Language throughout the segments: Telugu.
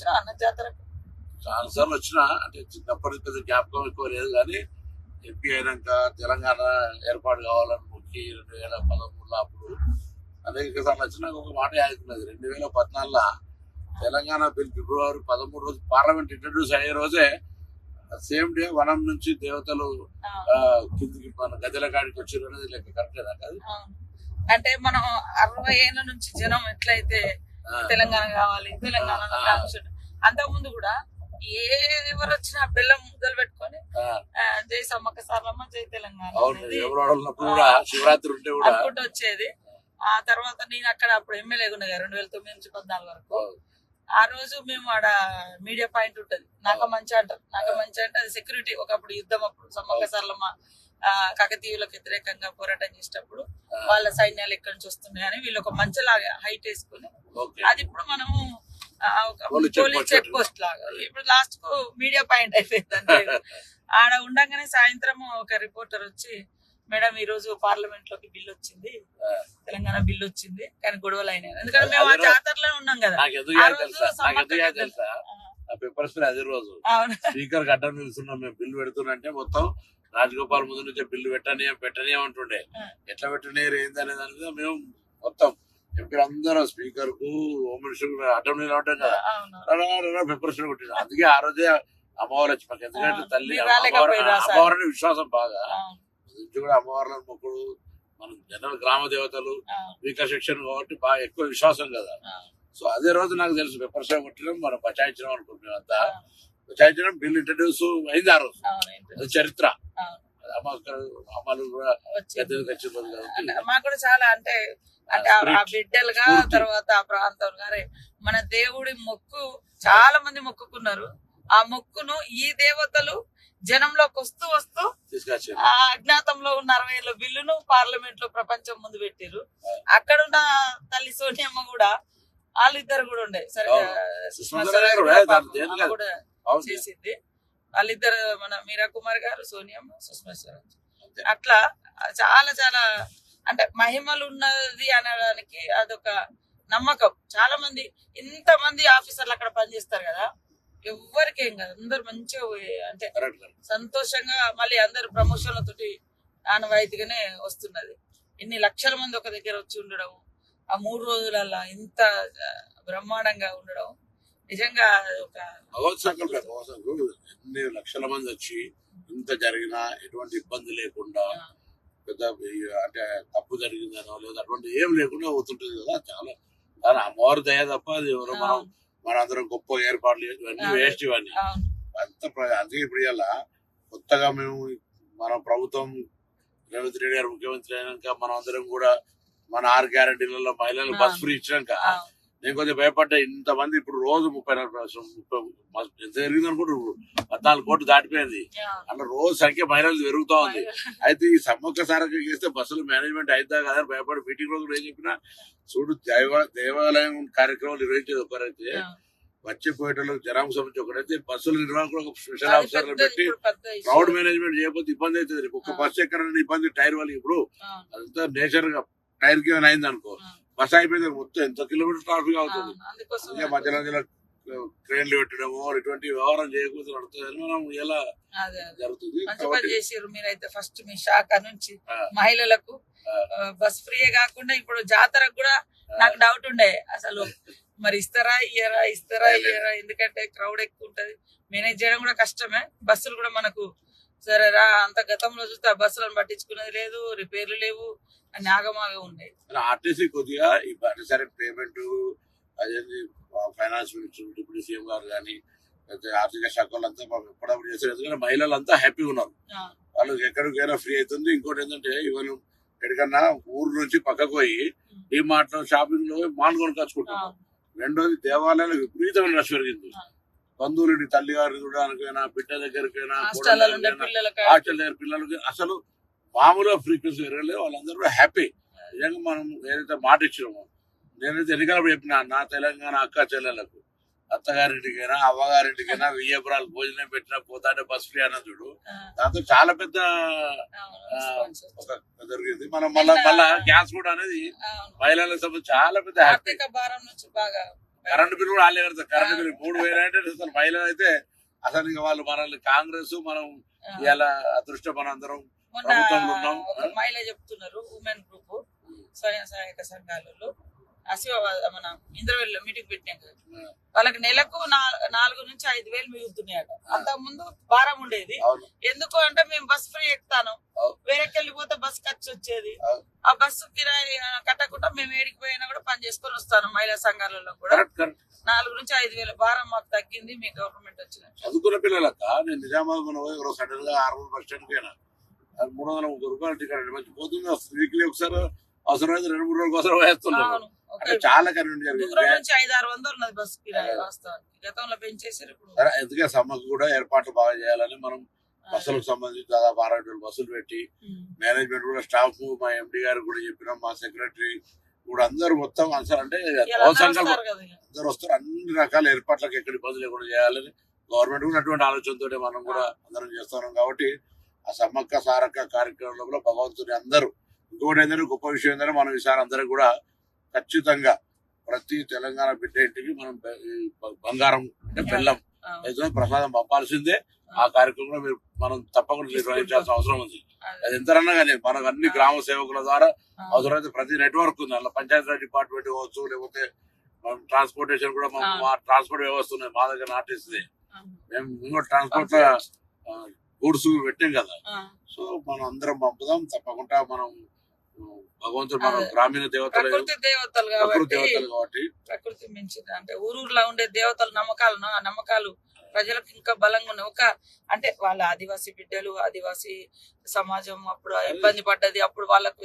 వచ్చినా అన్న జాతరకు? చాలా సార్లు వచ్చినా, అంటే చిన్నప్పటి పెద్ద జ్ఞాపకం ఎక్కువ లేదు కానీ ఎంపీ అయినాక తెలంగాణ ఏర్పాటు కావాలని మొక్కి 2013లో అప్పుడు అనేక సార్లు వచ్చినాక ఒక మాట ఆగుతున్నది. 2014లో తెలంగాణ బిల్ ఫిబ్రవరి 13 రోజు పార్లమెంట్ ఇంట్రడ్యూస్ అయ్యే రోజే సేమ్ డే వనం నుంచి దేవతలు కిందికి మన గదిల కాడికి వచ్చారు అనేది లెక్క కరెక్టేనా కాదు? అంటే మనం 60 ఏళ్ళ నుంచి జనం ఎట్లయితే తెలంగాణ కావాలి తెలంగాణ అంతకుముందు కూడా ఎవరు వచ్చినా బెల్లం ముద్దలు పెట్టుకొని జై సమ్మక్క సారలమ్మ జై తెలంగాణ శివరాత్రి ఉంటే కూడా అనుకుంటూ వచ్చేది. ఆ తర్వాత నేను అక్కడ అప్పుడు ఎమ్మెల్యేగా ఉన్నా 2009 నుంచి 14 వరకు. ఆ రోజు మేము ఆడ మీడియా పాయింట్ ఉంటది, నాక మంచి అంటారు. నాక మంచి అంటే అది సెక్యూరిటీ. ఒకప్పుడు యుద్ధం అప్పుడు సమ్మక్క సారలమ్మ కాకతీయులకు వ్యతిరేకంగా పోరాటం చేసేటప్పుడు వాళ్ళ సైన్యాలు ఎక్కడి నుంచి వస్తున్నాయి అని వీళ్ళు ఒక మంచలాగా హైట్ వేసుకుని, అది ఇప్పుడు మనము పోలీస్ చెక్ పోస్ట్ లాగా ఇప్పుడు లాస్ట్ కు మీడియా పాయింట్ అయిపోయింది. ఆడ ఉండగానే సాయంత్రం ఒక రిపోర్టర్ వచ్చి, మేడం ఈ రోజు పార్లమెంట్ లోకి బిల్ వచ్చింది, తెలంగాణ బిల్ వచ్చింది కానీ గొడవలు అయినాయి. ఎందుకంటే మేము ఆ జాతరలో ఉన్నాం కదా. అదే రోజు స్పీకర్ గడ్డం నిలుస్తున్నాం, మేము బిల్లు పెడుతున్నంటే మొత్తం రాజగోపాల్ ముందు నుంచే బిల్లు పెట్టని అంటుండే. ఎట్లా పెట్టనీరు ఏందనే దాని మీద మేము మొత్తం ఇప్పుడు అందరూ స్పీకర్ కు హోమ్ మినిస్టర్ అడ్డం ఉంటాం కదా, పెప్పర్ స్ప్రే కొట్టింది. అందుకే ఆ రోజే అమ్మవారు వచ్చి మాకు, ఎందుకంటే తల్లి అమ్మవారిని విశ్వాసం బాగా కూడా అమ్మవార్లను మొక్కుడు. మనం జనరల్ గ్రామ దేవతలు వీక సెక్షన్ కాబట్టి బాగా ఎక్కువ విశ్వాసం కదా. సో అదే రోజు నాకు తెలుసు పెప్పర్ స్ప్రే కొట్టడం మనం బచాయించడం అనుకుంటున్నాం. అంతా బచాయించడం బిల్ ఇంట్రడ్యూస్ అయింది ఆ రోజు. అది చరిత్ర. అమ్మలు కూడా మాకు కూడా చాలా అంటే ఆ బిడ్డలుగా తర్వాత ఆ ప్రాంతం గారే మన దేవుడి మొక్కు చాలా మంది మొక్కుకున్నారు. ఆ మొక్కును ఈ దేవతలు జనంలోకి వస్తూ వస్తూ ఆ అజ్ఞాతంలో ఉన్న 60 ఏళ్ళ బిల్లును పార్లమెంట్ లో ప్రపంచం ముందు పెట్టారు. అక్కడున్న తల్లి సోనియమ్మ కూడా వాళ్ళిద్దరు కూడా ఉండే, సరే కూడా చేసింది. వాళ్ళిద్దరు మన మీరా కుమార్ గారు, సోనియమ్మ, సుష్మా స్వరాజ్. అట్లా చాలా చాలా అంటే మహిమలు ఉన్నది అనడానికి అదొక నమ్మకం. చాలా మంది ఇంతమంది ఆఫీసర్లు అక్కడ పనిచేస్తారు కదా, ఎవ్వరికేం కాదు, అందరు మంచిగా అంటే సంతోషంగా మళ్ళీ అందరు ప్రమోషన్లతోటి ఆనవాయితీగానే వస్తున్నది. ఇన్ని లక్షల మంది ఒక దగ్గర వచ్చి ఉండడం, ఆ 3 రోజులలో ఇంత బ్రహ్మాండంగా ఉండడం నిజంగా ఒక ఎన్ని లక్షల మంది వచ్చి ఇంత జరిగినా ఎటువంటి ఇబ్బంది లేకుండా, పెద్ద అంటే తప్పు జరిగిందనో లేదా అటువంటి ఏం లేకుండా పోతుంటది కదా. చాలా అమ్మవారి దయ తప్ప అది ఎవరో మనందరం గొప్ప ఏర్పాట్లు ఇవన్నీ వేస్ట్. ఇవన్నీ అంత అందుకే ఇప్పుడు ఇలా కొత్తగా మేము మన ప్రభుత్వం రేవంత్ రెడ్డి గారు ముఖ్యమంత్రి అయినాక మనం అందరం కూడా మన 6 గ్యారెంటీలలో మహిళలకు బస్ ఫ్రీ ఇచ్చినాక నేను కొంచెం భయపడ్డా. ఇంతమంది ఇప్పుడు రోజు 34 ఎంత జరిగింది అనుకుంటారు, 14 కోట్లు దాటిపోయింది. అట్లా రోజు సంఖ్య మహిళలు పెరుగుతా ఉంది. అయితే ఈ సమ్మక్క సారక్క చేస్తే బస్సులు మేనేజ్మెంట్ అవుతా కదా అని భయపడి మీటింగ్ రోజు ఏం చెప్పినా, చూడు దేవాలయం కార్యక్రమాలు నిర్వహించేది ఒకరైతే, వచ్చిపోయేటోళ్ళకి జనాభా సంబంధించి ఒకరైతే, బస్సుల నిర్వాహకులు ఒక స్పెషల్ ఆఫీసర్లు పెట్టి క్రౌడ్ మేనేజ్మెంట్ చేయకపోతే ఇబ్బంది అవుతుంది. ఒక బస్సు ఎక్కడైనా ఇబ్బంది టైర్ వాళ్ళకి, ఇప్పుడు అదంతా నేచర్ గా టైర్ కి ఏమైనా అయింది అనుకో, బస్ అయిపోయింది మొత్తం ఎంత కిలోమీటర్ ట్రాఫిక్ అవుతుంది. మధ్యలో మధ్యలో ట్రైన్లు పెట్టడము ఇటువంటి వ్యవహారం చేయకపోతే నడుతుందని మనం ఎలా జరుగుతుంది. మీరైతే ఫస్ట్ మీ శాఖ నుంచి మహిళలకు బస్ ఫ్రీ కాకుండా ఇప్పుడు జాతరకు కూడా నాకు డౌట్ ఉండే, అసలు మరి ఇస్తారా ఇయ్యరా ఎందుకంటే క్రౌడ్ ఎక్కువ ఉంటది, మేనేజ్ చేయడం కూడా కష్టమే. బస్సులు కూడా మనకు సరేరా అంత గతంలో చూస్తే ఆ బస్సులను పట్టించుకునేది లేదు, రిపేర్లు లేవు, అని ఆగమాగా ఉన్నాయి. ఆర్టీసీ కొద్దిగా సరే పేమెంట్ అదే ఫైనాన్స్ మినిస్టర్ డిప్యూటీ సీఎం గారు కానీ ఆర్థిక శాఖ వాళ్ళంతా ఎప్పుడప్పుడు చేస్తారు. ఎందుకంటే మహిళలంతా హ్యాపీగా ఉన్నారు, వాళ్ళకి ఎక్కడికైనా ఫ్రీ అవుతుంది. ఇంకోటి ఏంటంటే ఇవన్న ఎక్కడికన్నా ఊరు నుంచి పక్కకు పోయి డిమార్ట్ లో షాపింగ్ లో మాల్ కొనుకొచ్చుకుంటున్నారు. రెండోది దేవాలయాలు విపరీతమైన రష్ పెరిగింది. బంధువులు తల్లి గారిని చూడడానికైనా, బిడ్డ దగ్గరికైనా, హాస్టల్ దగ్గర పిల్లలకి అసలు మామూలుగా ఫ్రీక్వెన్సీ పెరగలేదు. వాళ్ళందరూ కూడా హ్యాపీ. నిజంగా మనం ఏదైతే మాట ఇచ్చినామో, నేనైతే ఎన్నికలప్పుడు చెప్పిన నా తెలంగాణ అక్క చెల్లెలకు, అత్తగారింటికైనా అవ్వగారింటికైనా 1000 ఎకరాలు భోజనం పెట్టినా పోతాంటే బస్ ఫ్రీ అన్న చూడు, దాంతో చాలా పెద్ద జరిగింది. మనం మళ్ళా గ్యాస్ కూడా అనేది మహిళలకు సంబంధించి చాలా పెద్ద ఆర్థిక భారం నుంచి బాగా కరెంట్ బిల్ కూడా వాళ్ళే కడతారు. కరెంట్ బిల్ 3000 అంటే అసలు మహిళలు అయితే అసలు ఇక వాళ్ళు మనల్ని కాంగ్రెస్ మనం ఇలా అదృష్టం మనందరం మొన్న ప్రభుత్వంలో ఉన్నాం. ఒక మహిళ చెప్తున్నారు, ఉమెన్ గ్రూప్ స్వయం సహాయక సంఘాలలో ఆశీర్వాద మన ఇంద్రవెల్లిలో మీటింగ్ పెట్టినాం కదా, వాళ్ళకి నెలకు 4 నుంచి 5,000 మిగులుతున్నాయట. అంతకు ముందు భారం ఉండేది. అవును. ఎందుకు అంటే మేము బస్ ఫ్రీ ఎక్కుతాను, వేరేకి వెళ్ళిపోతే బస్ ఖర్చు వచ్చేది. ఆ బస్సు కిరాయి కట్టకుండా మేము ఏడికి పోయినా కూడా పని చేసుకొని వస్తాను. మహిళా సంఘాలలో కూడా కరెక్ట్ కరెక్ట్ 4 నుంచి 5,000 భారం మాకు తగ్గింది మీ గవర్నమెంట్ వచ్చిన. చదువుకున్న పిల్లలక్క నేను నిజామాబాద్ మన పోయి సడన్ గా 6 బస్ స్టాండ్ పోయినా 330 రూపాయలు టికెట్ మంచి పోతుంది. వీక్లీ ఒకసారి అవసరమైతే 2-3 రోజుల కోసం వేస్తున్నారు. అవును. అంటే చాలా కన్వీనియంట్ జరిగింది. దూరం నుంచి 500-600 ఉన్నది బస్ కిరాయి వాస్తవానికి. గతంలో పెంచేసారు ఇప్పుడు. ఎందుకే సమ్మకు కూడా ఏర్పాట్లు బాగా చేయాలని మనం బస్సులకు సంబంధించి దాదాపు 60,000 బస్సులు పెట్టి మేనేజ్మెంట్ కూడా స్టాఫ్ మా ఎండి గారు కూడా చెప్పినాం, మా సెక్రటరీ కూడా అందరూ మొత్తం అసలు అంటే అందరూ వస్తారు. అన్ని రకాల ఏర్పాట్లకు ఎక్కడ ఇబ్బంది లేకుండా చేయాలని గవర్నమెంట్ కూడా అటువంటి ఆలోచనతో మనం కూడా అందరం చేస్తున్నాం. కాబట్టి ఆ సమ్మక్క సారక్క కార్యక్రమంలో కూడా భగవంతుని అందరూ ఇంకోటి ఏంటంటే గొప్ప విషయం ఏంటంటే మనం ఈసారి అందరూ కూడా ఖచ్చితంగా ప్రతి తెలంగాణ బిడ్డ ఇంటికి మనం బంగారం అంటే బెల్లం ఏదో ప్రసాదం పంపాల్సిందే. ఆ కార్యక్రమంలో మనం తప్పకుండా నిర్వహించాల్సిన అవసరం ఉంది. అది ఎంతరన్నా కానీ మనకు అన్ని గ్రామ సేవకుల ద్వారా అవసరమైతే ప్రతి నెట్వర్క్ ఉంది. అలా పంచాయతీరాజ్ డిపార్ట్మెంట్ కావచ్చు, లేకపోతే మనం ట్రాన్స్పోర్టేషన్ కూడా మా ట్రాన్స్పోర్ట్ వ్యవస్థ ఉన్నది మా దగ్గర ఆర్టీసీ. మేము ట్రాన్స్పోర్ట్ గూడ్స్ పెట్టాం కదా. సో మనం అందరం పంపుదాం తప్పకుండా. మనం భగవంతుడు మన గ్రామీణ దేవతలు కాబట్టి ప్రకృతి మించింది అంటే ఊరూరులో ఉండే దేవతల నమ్మకాలను ఆ నమ్మకాలు ప్రజలకు ఇంకా బలంగా ఉన్నాయి. ఒక అంటే వాళ్ళ ఆదివాసీ బిడ్డలు ఆదివాసీ సమాజం అప్పుడు ఇబ్బంది పడ్డది. అప్పుడు వాళ్ళకు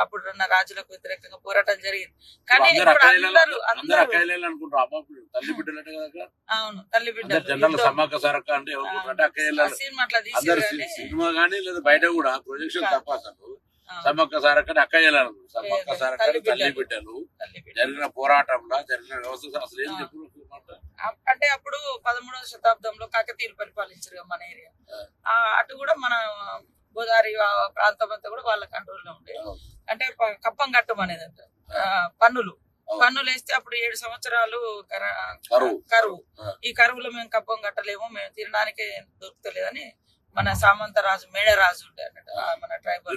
అప్పుడున్న రాజులకు వ్యతిరేకంగా పోరాటం జరిగింది. కానీ అవును తల్లి బిడ్డలు సమ్మక్క సారక్క అంటే సినిమా అట్లా తీసారు. సినిమా కానీ లేదా బయట కూడా ప్రొజెక్షన్ తప్ప అసలు సమ్మక్క సారక్కని అక్క చేయాలను. సమ్మక్క సారక్క తల్లి బిడ్డలు జరిగిన పోరాటంలో జరిగిన వ్యవస్థ అసలు ఏం చెప్పు అంటే అప్పుడు 13వ శతాబ్దంలో కాకతీయులు పరిపాలించారు మన ఏరియా. అటు కూడా మన గోదావరి ప్రాంతం అంతా కూడా వాళ్ళ కంట్రోల్లో ఉండే. అంటే కప్పం కట్టం అనేది అంట పన్నులు వేస్తే అప్పుడు 7 సంవత్సరాలు కరువు. ఈ కరువులో మేము కప్పం కట్టలేము, మేము తినడానికే దొరుకుతలేదని మన సామంతరాజు మేడరాజు ఉండే అన్నట్టు మన ట్రైబల్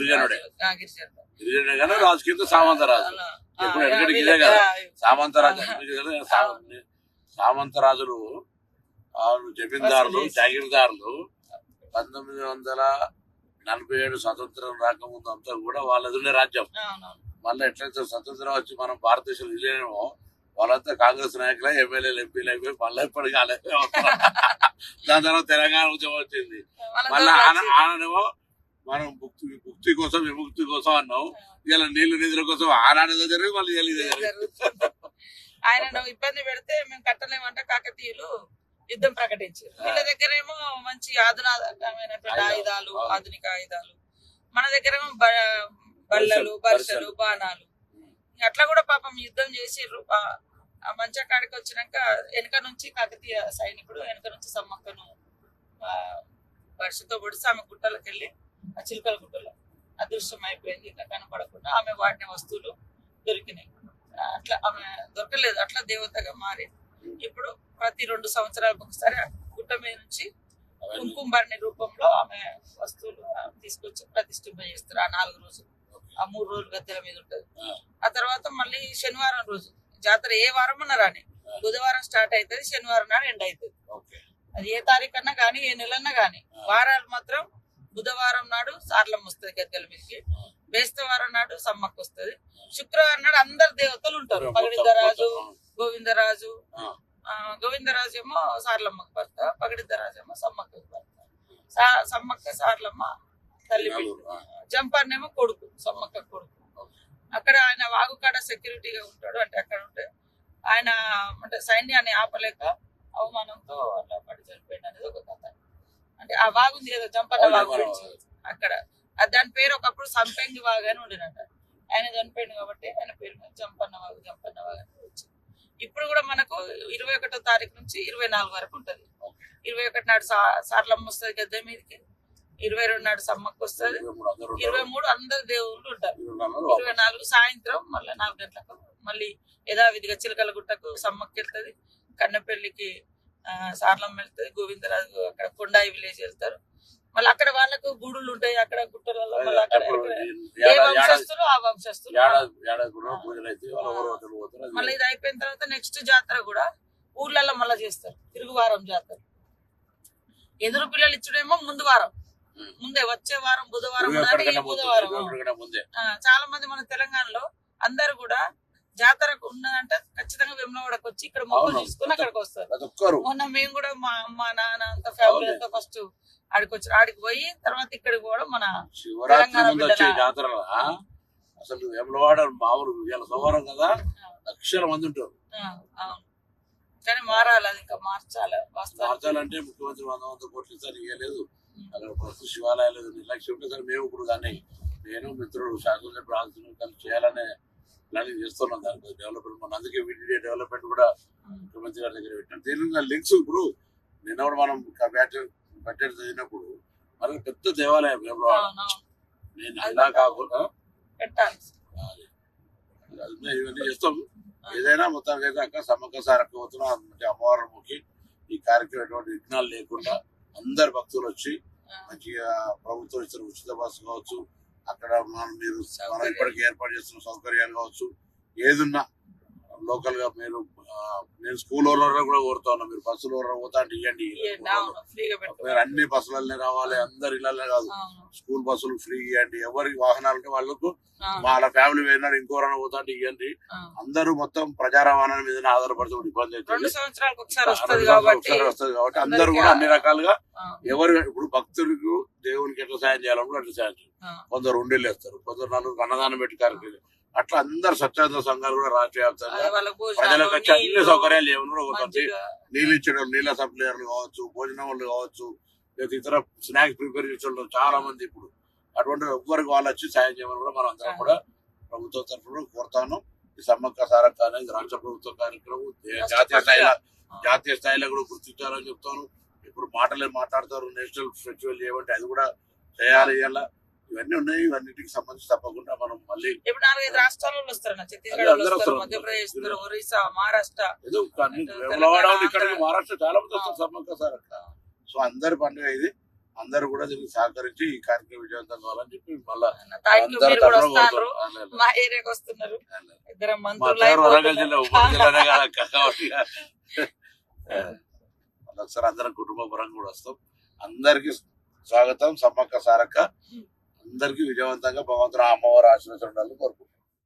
సామంతరాజులు జమీందారులు జాగీర్దారులు 1947 స్వతంత్రం రాకముందు అంతా కూడా వాళ్ళది ఉండే రాజ్యం. మళ్ళీ ఎట్లయితే స్వతంత్రం వచ్చి మనం భారతదేశం విలీనమో వాళ్ళంతా కాంగ్రెస్ నాయకులు ఎమ్మెల్యేలు ఎంపీలు అయిపోయి మళ్ళీ ఇప్పటికీ దాని తర్వాత తెలంగాణ ఉద్యమం వచ్చింది. మళ్ళీ ఆననేమో మనం ముక్తి కోసం విముక్తి కోసం అన్నాం. ఇలా నీళ్లు నిధుల కోసం ఆనాడు జరిగి మళ్ళీ ఆయన ఇబ్బంది పెడితే మేము కట్టలేమంటే కాకతీయులు యుద్ధం ప్రకటించారు. వీళ్ళ దగ్గరేమో మంచి ఆధునికమైన ఆయుధాలు ఆధునిక ఆయుధాలు, మన దగ్గరేమో బల్లలు బర్షలు బాణాలు. అట్లా కూడా పాపం యుద్ధం చేసిర్రు. ఆ మంచా కాడికి వచ్చినాక వెనక నుంచి కాకతీయ సైనికుడు వెనక నుంచి సమ్మక్కను వర్షతో పొడిచి ఆమె గుట్టలకు వెళ్ళి ఆ చిలుకల గుట్టలో అదృశ్యం అయిపోయింది. ఇంకా కనపడకుండా ఆమె వాడిన వస్తువులు దొరికినాయి. అట్లా ఆమె దొరకలేదు, అట్లా దేవతగా మారి ఇప్పుడు ప్రతి 2 సంవత్సరాలకు ఒకసారి గుట్ట మీద నుంచి కుంకుమబర్ణి రూపంలో ఆమె వస్తువులు తీసుకొచ్చి ప్రతిష్ఠింప చేస్తారు. ఆ 4 రోజులు, ఆ 3 రోజులు గద్దెల మీద ఉంటది. ఆ తర్వాత మళ్ళీ శనివారం రోజు జాతర ఏ వారం అన్నా రాని, బుధవారం స్టార్ట్ అవుతుంది, శనివారం నాడు ఎండ్ అవుతుంది. అది ఏ తారీఖు అన్నా కానీ ఏ నెలన్నా కానీ. వారాలు మాత్రం బుధవారం నాడు సార్లమ్మ వస్తుంది గద్దెల మీదకి, బేస్తవారం నాడు సమ్మక్క వస్తుంది, శుక్రవారం నాడు అందరు దేవతలు ఉంటారు. పగడిద్దరాజు గోవిందరాజు ఏమో సార్లమ్మకు భర్త, పగడిద్దరాజు ఏమో సమ్మక్కకు భర్త. సమ్మక్క సార్లమ్మ తల్లి బిడ్డ, జంపన్నేమో కొడుకు, సమ్మక్క కొడుకు. అక్కడ ఆయన వాగుకాడ సెక్యూరిటీగా ఉంటాడు. అంటే అక్కడ ఉంటే ఆయన అంటే సైన్యాన్ని ఆపలేక అవమానంతో అట్లా పడి చనిపోయింది అనేది ఒక కథ. అంటే ఆ వాగుంది కదా జంపన్న వాగు గురించి, అక్కడ దాని పేరు ఒకప్పుడు సంపెంగి వాగు అని ఉండినట. ఆయన చనిపోయింది కాబట్టి ఆయన పేరు జంపన్న వాగు అని వచ్చింది. ఇప్పుడు కూడా మనకు 21వ తారీఖు నుంచి 24 వరకు ఉంటది. 21 నాడు సార్లమ్మ వస్తుంది గద్దె మీదకి, 22 నాడు సమ్మక్క వస్తుంది, 23 అందరు దేవుళ్ళు ఉంటారు, 24 సాయంత్రం మళ్ళీ 4 గంటలకు మళ్ళీ యథావిధిగా చిలకల గుట్టకు సమ్మక్కి వెళ్తుంది, కన్నెపల్లికి సార్లమ్మ వెళ్తుంది, గోవిందరాజు అక్కడ కొండాయి విలేజ్ వెళ్తారు. మళ్ళీ అక్కడ వాళ్ళకు గుడులు ఉంటాయి, అక్కడ గుట్టలలో మళ్ళీ అక్కడ ఏ వంశస్థులు ఆ వంశస్థులు. మళ్ళీ ఇది అయిపోయిన తర్వాత నెక్స్ట్ జాతర కూడా ఊర్లలో మళ్ళీ చేస్తారు, తిరుగువారం జాతర. ఎదురు పిల్లలు ఇచ్చుడేమో ముందు వారం, ముందే వచ్చే వారం బుధవారం, బుధవారం. చాలా మంది మన తెలంగాణలో అందరు కూడా జాతరకు ఉన్నదంటే ఖచ్చితంగా వేములవాడకు వచ్చి ఇక్కడ మొక్కలు తీసుకుని అక్కడికి వస్తారు. మొన్న మేము కూడా మా అమ్మ నాన్న అంత ఫ్యామిలీ అంతా ఫస్ట్ ఆడికి వచ్చారు, ఆడికి పోయి తర్వాత ఇక్కడికి పోవడం మన జాతర. అసలు వేములవాడ మామూలు సోమవారం కదా, లక్షల మంది ఉంటారు. కానీ మారాలి, అది ఇంకా మార్చాలంటే ముఖ్యమంత్రి 100 కోట్లు ఇస్తారు, ఇవ్వలేదు. అక్కడ ప్రస్తుత శివాలయాలు నిర్లక్ష్యం ఉంటే సరే మేము ఇప్పుడు దాన్ని నేను మిత్రుడు శాసనసభ్యుడు ఆలోచన కలిసి చేయాలనే ప్లానింగ్ చేస్తున్నాం. దానికి డెవలప్మెంట్ మన అందుకే వీడియో డెవలప్మెంట్ కూడా ముఖ్యమంత్రి గారి దగ్గర పెట్టాం. దీని లింక్స్ ఇప్పుడు నిన్న కూడా మనం బడ్జెట్ చదివినప్పుడు మనకి పెద్ద దేవాలయం నేను ఇలా కాకుండా ఇవన్నీ చేస్తాం. ఏదైనా మొత్తానికి అయితే అక్క సమ్మక్క సారక్క పోతున్నాం అంటే అమ్మవారికి ఈ కార్యక్రమం ఎటువంటి విఘ్నాలు లేకుండా అందరు భక్తులు వచ్చి మంచిగా ప్రభుత్వం ఇచ్చిన ఉచిత బస్సు కావచ్చు, అక్కడ మీరు మనం ఇప్పటికీ ఏర్పాటు చేస్తున్న సౌకర్యాలు కావచ్చు, ఏదున్నా లోకల్ గా మీరు నేను స్కూల్ ఓనర్ కూడా కోరుతా ఉన్నా, మీరు బస్సులు పోతా అంటే ఇవ్వండి. మీరు అన్ని బస్సులనే రావాలి, అందరు ఇళ్ళనే కాదు, స్కూల్ బస్సులు ఫ్రీ ఇవ్వండి. ఎవరికి వాహనాలు ఉంటే వాళ్ళకు వాళ్ళ ఫ్యామిలీ పోయినారు ఇంకోరైనా పోతా అంటే ఇవ్వండి. అందరూ మొత్తం ప్రజా రవాణా మీద ఆధారపడితే ఇబ్బంది అవుతుంది. ఒకసారి వస్తుంది కాబట్టి అందరూ కూడా అన్ని రకాలుగా ఎవరు ఇప్పుడు భక్తులకు దేవునికి ఎట్లా సాయం చేయాలనుకో అట్లా సాయం చేయాలి. కొందరు ఉండేళ్ళు వేస్తారు, కొందరు నలుగురు అన్నదానం పెట్టి కార్యక్రమం, అట్లా అందరు స్వచ్ఛంద సంఘాలు కూడా రాష్ట్ర వ్యాప్తంగా ప్రజలకు వచ్చి అన్ని సౌకర్యాలు ఏమన్నా నీళ్ళు ఇచ్చడం, నీళ్ళ సప్లైర్లు కావచ్చు, భోజనం వాళ్ళు కావచ్చు, లేదా ఇతర స్నాక్స్ ప్రిపేర్ చేసే చాలా మంది ఇప్పుడు అటువంటి ఎవ్వరికి వాళ్ళు వచ్చి సాయం చేయమని కూడా మనం అందరం కూడా ప్రభుత్వం తరఫున కోరుతాను. ఈ సమ్మక్క సారక్క అనేది రాష్ట్ర ప్రభుత్వ కార్యక్రమం జాతీయ స్థాయిలో కూడా గుర్తించాలని చెప్తాను. ఇప్పుడు మాటలే మాట్లాడతారు, నేషనల్ ఫెస్టివల్ చేయమంటే అది కూడా చేయాలి. ఇలా ఇవన్నీ ఉన్నాయి, ఇవన్నిటికి సంబంధించి తప్పకుండా మనం మళ్ళీ ఇప్పుడు 4-5 రాష్ట్రాలలో వస్తారు, ఛత్తీస్గఢ్, మధ్యప్రదేశ్, ఒరిస్సా, మహారాష్ట్ర, ఇక్కడికి మహారాష్ట్ర చాలా మంది వస్తారు సమ్మక్క సారక్క. సో అందరి పండుగ ఇది, అందరూ కూడా దీనికి సహకరించి ఈ కార్యక్రమం విజయవంతం కావాలని చెప్పి మళ్ళీ మా ఏరియాకి వస్తున్నారు. వరంగల్ జిల్లా ఉపజిల్లానే కాబట్టి ఒకసారి అందరం కుటుంబ పరంగా కూడా వస్తాం. అందరికి స్వాగతం. సమ్మక్క సారక్క అందరికి విజయవంతంగా భగవంతుడు అమ్మవారి ఆశీర్వదించాలని కోరుకుంటున్నాం.